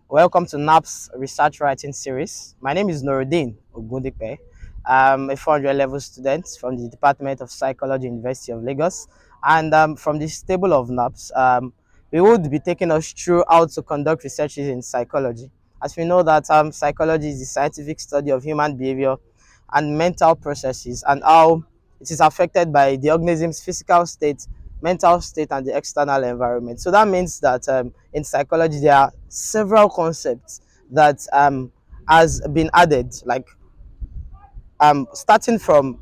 Welcome to NAP's research writing series. My name is Nurudeen. I'm a 400 level student from the Department of Psychology, University of Lagos. And from this table of NAPs, we would be taking us through how to conduct researches in psychology. As we know that psychology is the scientific study of human behavior and mental processes and how it is affected by the organism's physical state, mental state, and the external environment. So that means that in psychology there are several concepts that has been added, like starting from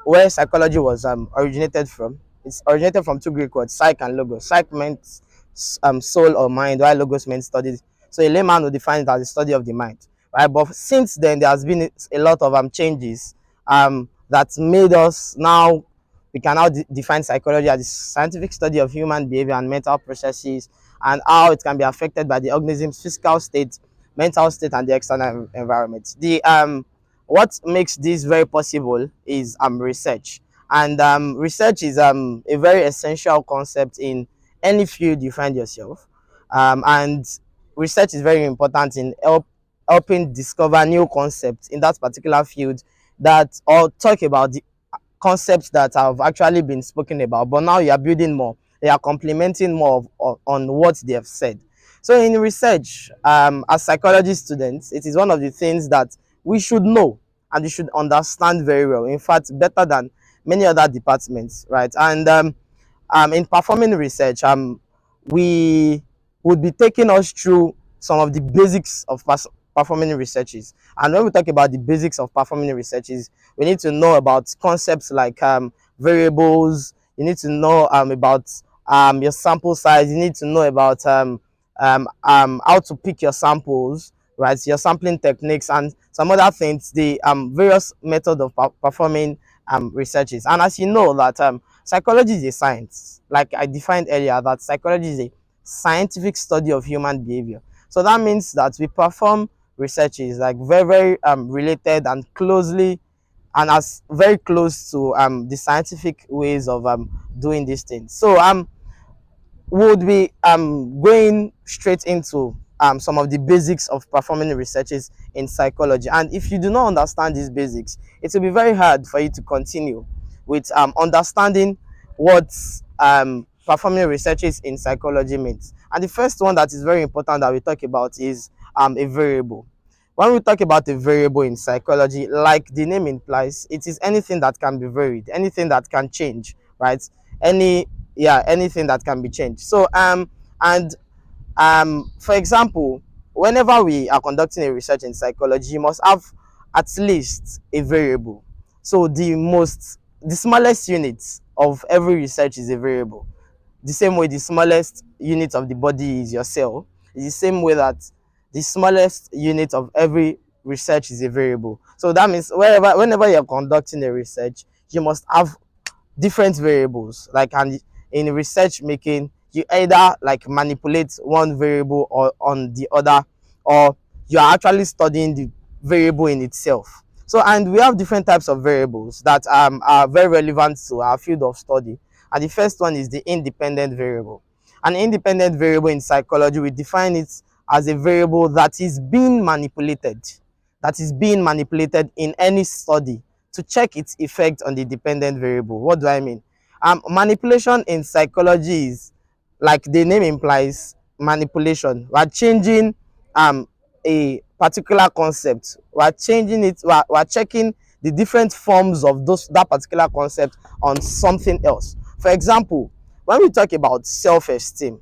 where psychology was originated from. It's originated from two Greek words, psych and logos. Psych meant soul or mind, while logos meant study. So a layman would define it as the study of the mind, right? But since then, there has been a lot of changes that made us now we can now define psychology as the scientific study of human behavior and mental processes and how it can be affected by the organism's physical state, mental state, and the external environment. The what makes this very possible is research, and research is a very essential concept in any field you find yourself, and research is very important in helping discover new concepts in that particular field that or talk about the concepts that have actually been spoken about, but now you are building more, they are complementing more on what they have said. So in research, as psychology students, it is one of the things that we should know and we should understand very well, in fact better than many other departments, right? And in performing research, we would be taking us through some of the basics of performing researches. And when we talk about the basics of performing researches, we need to know about concepts like variables. You need to know about your sample size. You need to know about how to pick your samples, right? Your sampling techniques and some other things. The various methods of performing researches. And as you know that psychology is a science, like I defined earlier, that psychology is a scientific study of human behavior. So that means that we perform researches like very related and closely and as very close to the scientific ways of doing these things. So would be going straight into some of the basics of performing researches in psychology. And if you do not understand these basics, it will be very hard for you to continue with understanding what performing researches in psychology means. And the first one that is very important that we talk about is a variable. When we talk about a variable in psychology, like the name implies, it is anything that can be varied, anything that can change, right? Any anything that can be changed. So and for example, whenever we are conducting a research in psychology, you must have at least a variable. So the smallest unit of every research is a variable. The same way the smallest unit of the body is your cell, is the same way that the smallest unit of every research is a variable. So that means whenever you're conducting a research, you must have different variables. Like, and in research making, you either like manipulate one variable or on the other, or you are actually studying the variable in itself. So, and we have different types of variables that are very relevant to our field of study. And the first one is the independent variable. An independent variable in psychology, we define it as a variable that is being manipulated, in any study to check its effect on the dependent variable. What do I mean? Manipulation in psychology is, like the name implies, manipulation. We are changing a particular concept. We are changing it. We are checking the different forms of that particular concept on something else. For example, when we talk about self-esteem,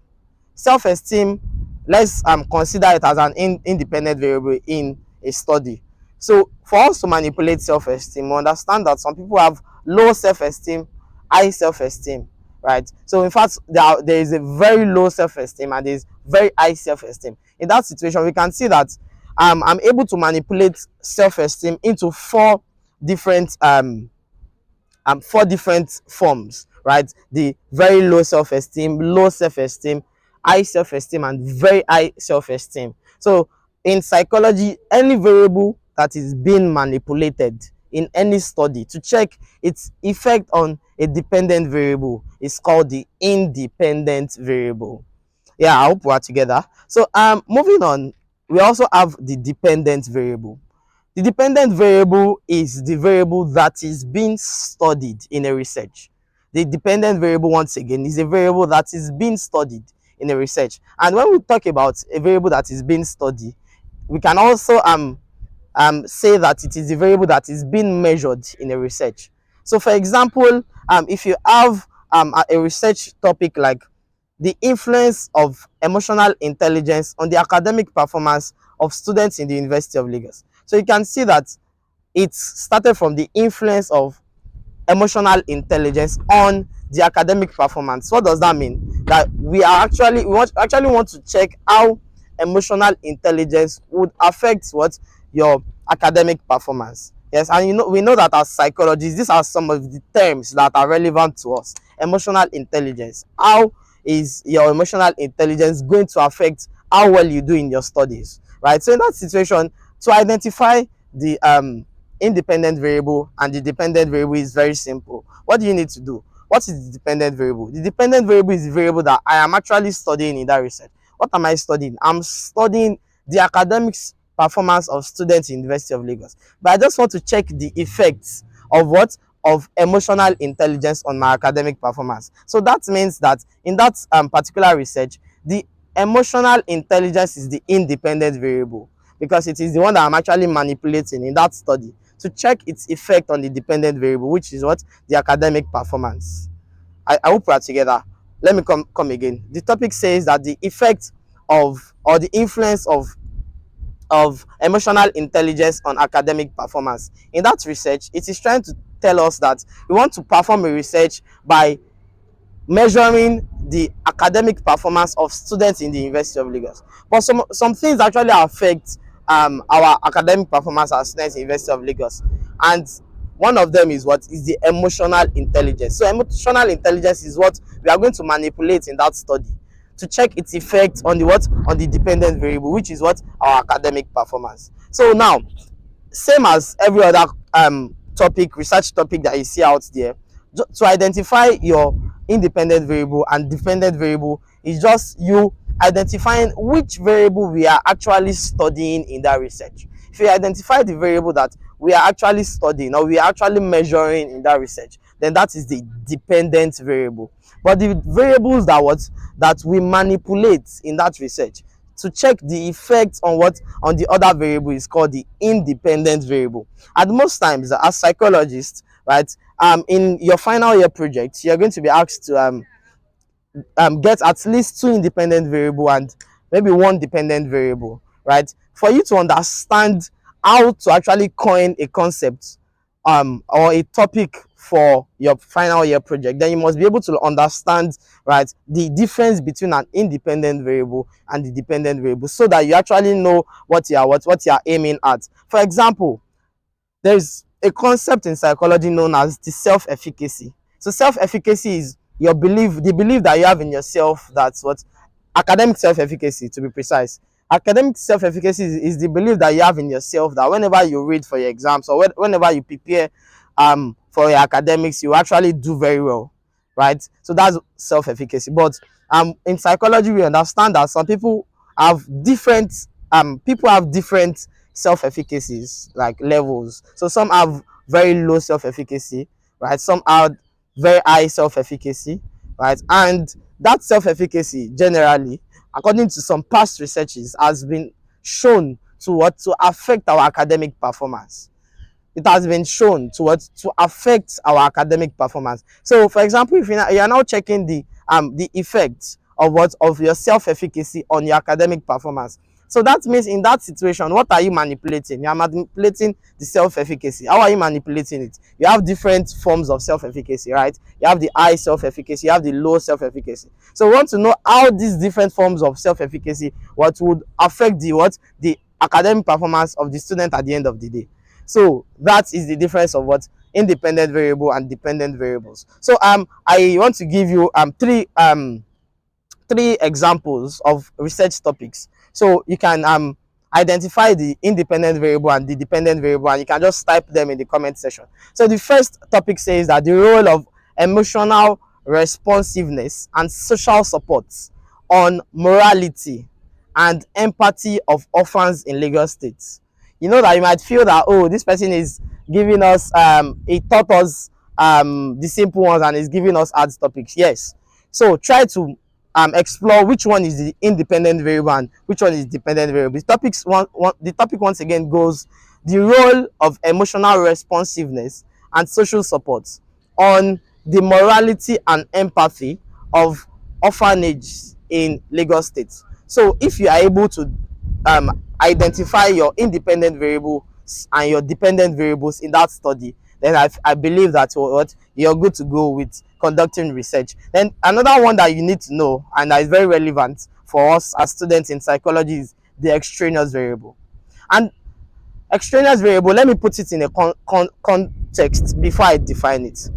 self-esteem, let's consider it as an independent variable in a study. So for us to manipulate self-esteem, we understand that some people have low self-esteem, high self-esteem, right? So in fact, there is a very low self-esteem and there is very high self-esteem. In that situation, we can see that I'm able to manipulate self-esteem into different four different forms, right? The very low self-esteem, low self-esteem, high self-esteem, and very high self-esteem. So in psychology, any variable that is being manipulated in any study to check its effect on a dependent variable is called the independent variable. Yeah, I hope we're together. So moving on, we also have the dependent variable. The dependent variable is the variable that is being studied in a research. The dependent variable, once again, is a variable that is being studied in a research. And when we talk about a variable that is being studied, we can also say that it is a variable that is being measured in a research. So, for example, if you have a research topic like the influence of emotional intelligence on the academic performance of students in the University of Lagos. So you can see that it started from the influence of emotional intelligence on the academic performance. What does that mean? That we actually want to check how emotional intelligence would affect what your academic performance. Yes, and we know that as psychologists, these are some of the terms that are relevant to us. Emotional intelligence. How is your emotional intelligence going to affect how well you do in your studies? Right. So in that situation, to identify the independent variable and the dependent variable is very simple. What do you need to do? What is the dependent variable? The dependent variable is the variable that I am actually studying in that research. What am I studying? I'm studying the academics performance of students in University of Lagos. But I just want to check the effects of what? Of emotional intelligence on my academic performance. So that means that in that particular research, the emotional intelligence is the independent variable because it is the one that I'm actually manipulating in that study to check its effect on the dependent variable, which is what? The academic performance. I hope we are together. Let me come again. The topic says that the effect of or the influence of emotional intelligence on academic performance. In that research, it is trying to tell us that we want to perform a research by measuring the academic performance of students in the University of Lagos. But some things actually affect our academic performance as students in the University of Lagos. And one of them is what is the emotional intelligence. So emotional intelligence is what we are going to manipulate in that study to check its effect on the what? On the dependent variable, which is what? Our academic performance. So now, same as every other research topic that you see out there, to identify your independent variable and dependent variable is just you identifying which variable we are actually studying in that research. If you identify the variable that we are actually studying or we are actually measuring in that research, then that is the dependent variable. But the variables that we manipulate in that research to check the effect on what? On the other variable is called the independent variable. And most times, as psychologists, right, in your final year project, you're going to be asked to get at least two independent variable and maybe one dependent variable, right? For you to understand how to actually coin a concept or a topic for your final year project, then you must be able to understand, right, the difference between an independent variable and the dependent variable so that you actually know what you are aiming at. For example, there's a concept in psychology known as the self-efficacy. So self-efficacy is your belief, the belief that you have in yourself. That's what academic self-efficacy, to be precise. Academic self-efficacy is the belief that you have in yourself that whenever you read for your exams or whenever you prepare for your academics, you actually do very well, right? So that's self-efficacy. But in psychology, we understand that some people have different self-efficacies, like levels. So some have very low self-efficacy, right? Some have very high self-efficacy, right? And that self-efficacy generally, according to some past researches, has been shown to affect our academic performance. It has been shown to affect our academic performance. So for example, if you are now checking the effects of your self-efficacy on your academic performance, so that means in that situation, what are you manipulating? You are manipulating the self-efficacy. How are you manipulating it? You have different forms of self-efficacy, right? You have the high self-efficacy, you have the low self-efficacy. So we want to know how these different forms of self-efficacy would affect the academic performance of the student at the end of the day. So that is the difference of what independent variable and dependent variables. So I want to give you three examples of research topics. So you can identify the independent variable and the dependent variable, and you can just type them in the comment section. So the first topic says that the role of emotional responsiveness and social support on morality and empathy of orphans in Lagos State. You know that you might feel that, oh, this person is giving us he taught us the simple ones and is giving us hard topics. Yes, so try to explore which one is the independent variable and which one is dependent variable. The topic once again goes the role of emotional responsiveness and social support on the morality and empathy of orphanages in Lagos State. So if you are able to identify your independent variables and your dependent variables in that study, then I believe that what you're good to go with conducting research. Then another one that you need to know and that is very relevant for us as students in psychology is the extraneous variable. And extraneous variable, let me put it in a context before I define it.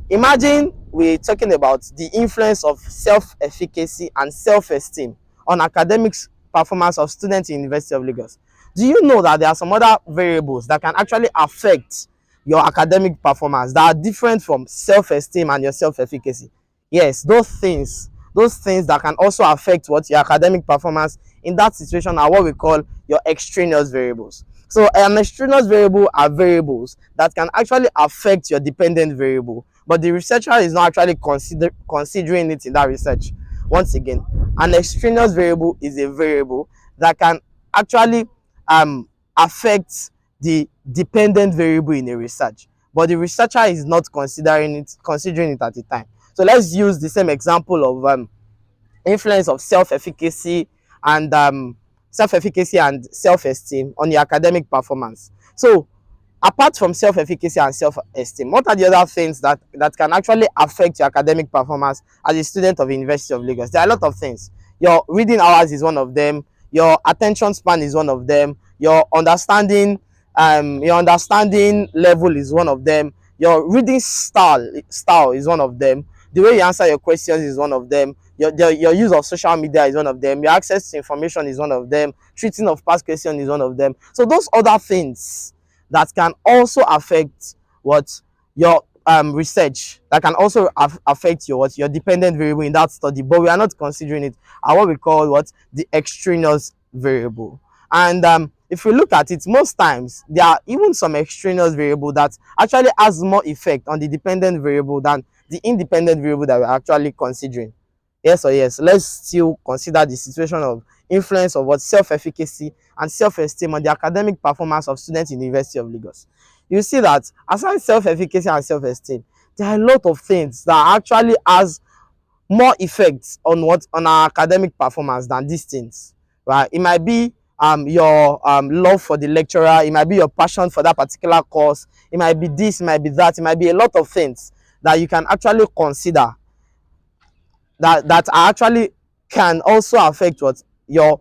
Imagine we're talking about the influence of self-efficacy and self-esteem on academics performance of students in University of Lagos. Do you know that there are some other variables that can actually affect your academic performance that are different from self-esteem and your self-efficacy? Yes, those things that can also affect what your academic performance in that situation are what we call your extraneous variables. So an extraneous variable are variables that can actually affect your dependent variable, but the researcher is not actually considering it in that research. Once again, an extraneous variable is a variable that can actually affect the dependent variable in a research, but the researcher is not considering it at the time. So let's use the same example of influence of and self-efficacy and self-esteem on your academic performance. So apart from self-efficacy and self-esteem, what are the other things that can actually affect your academic performance as a student of University of Lagos? There are a lot of things. Your reading hours is one of them, your attention span is one of them, your understanding level is one of them, your reading style is one of them, the way you answer your questions is one of them, your use of social media is one of them, your access to information is one of them, treating of past questions is one of them. So those other things that can also affect what your research, that can also affect your dependent variable in that study, but we are not considering it, are what we call what the extraneous variable. And if we look at it, most times there are even some extraneous variable that actually has more effect on the dependent variable than the independent variable that we're actually considering. Yes or yes, let's still consider the situation of influence of what self-efficacy and self-esteem on the academic performance of students in the University of Lagos. You see that aside self-efficacy and self-esteem, there are a lot of things that actually has more effects on our academic performance than these things, right? It might be your love for the lecturer, it might be your passion for that particular course, it might be this, it might be that, it might be a lot of things that you can actually consider that actually can also affect what your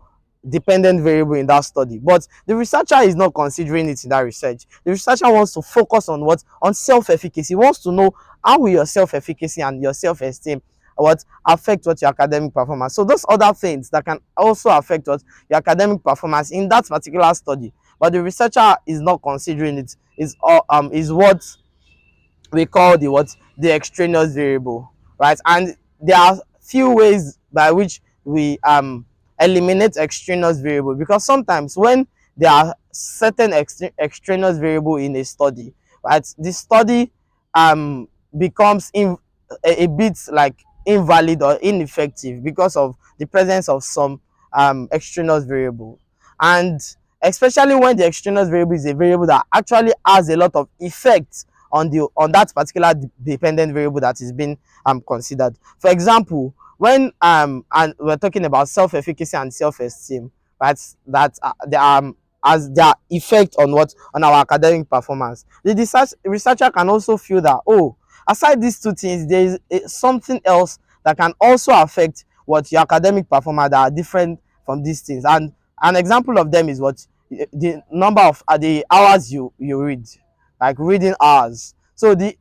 dependent variable in that study, but the researcher is not considering it in that research. The researcher wants to focus on what, on self-efficacy. He wants to know how will your self-efficacy and your self-esteem what affect what your academic performance. So those other things that can also affect what your academic performance in that particular study, but the researcher is not considering it, is what we call the extraneous variable, right? And there are few ways by which we eliminate extraneous variable, because sometimes when there are certain extraneous variable in a study, right, the study becomes a bit like invalid or ineffective because of the presence of some extraneous variable. And especially when the extraneous variable is a variable that actually has a lot of effect on that particular dependent variable that is being considered. For example, when and we're talking about self-efficacy and self-esteem, right, that they as their effect on what, on our academic performance, the researcher can also feel that, oh, aside these two things, there is something else that can also affect what your academic performance that are different from these things. And an example of them is what, the number of the hours you read, like reading hours. So the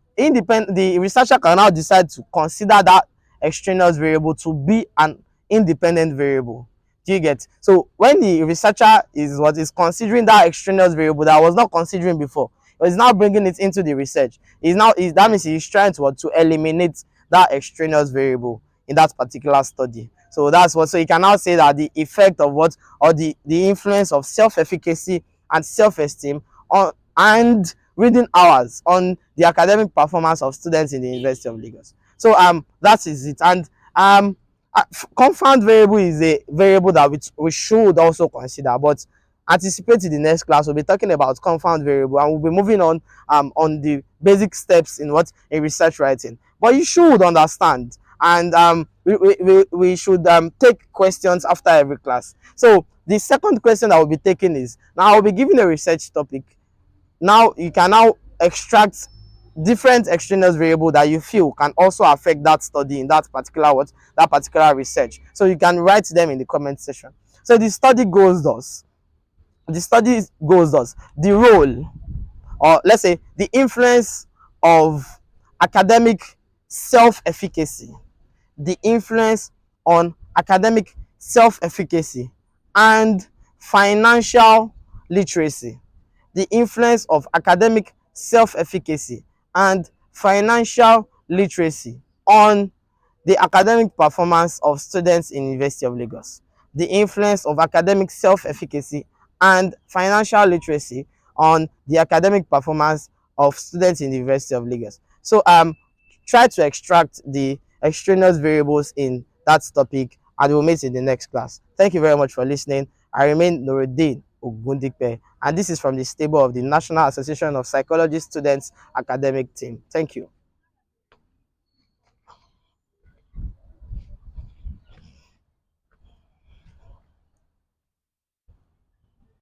researcher can now decide to consider that extraneous variable to be an independent variable. Do you get? So when the researcher is considering that extraneous variable that was not considering before, is now bringing it into the research, that means he's trying to eliminate that extraneous variable in that particular study. So that's what. So you can now say that the effect of what, or the influence of self-efficacy and self-esteem on and reading hours on the academic performance of students in the University of Lagos. So that is it. And confound variable is a variable that we should also consider, but anticipate in the next class we'll be talking about confound variable, and we'll be moving on the basic steps in what in research writing. But you should understand, and we should take questions after every class. So the second question I will be taking is, now I'll be giving a research topic. Now you can now extract different extraneous variable that you feel can also affect that study in that particular that particular research. So you can write them in the comment section. So the study goes thus: the role, or let's say the influence of academic self-efficacy, the influence on academic self-efficacy and financial literacy, the influence of academic self-efficacy and financial literacy on the academic performance of students in University of Lagos, the influence of academic self-efficacy and financial literacy on the academic performance of students in the University of Lagos. So try to extract the extraneous variables in that topic, and we'll meet in the next class. Thank you very much for listening. I remain Nurudeen Ogundikpe, and this is from the stable of the National Association of Psychology Students Academic Team. Thank you.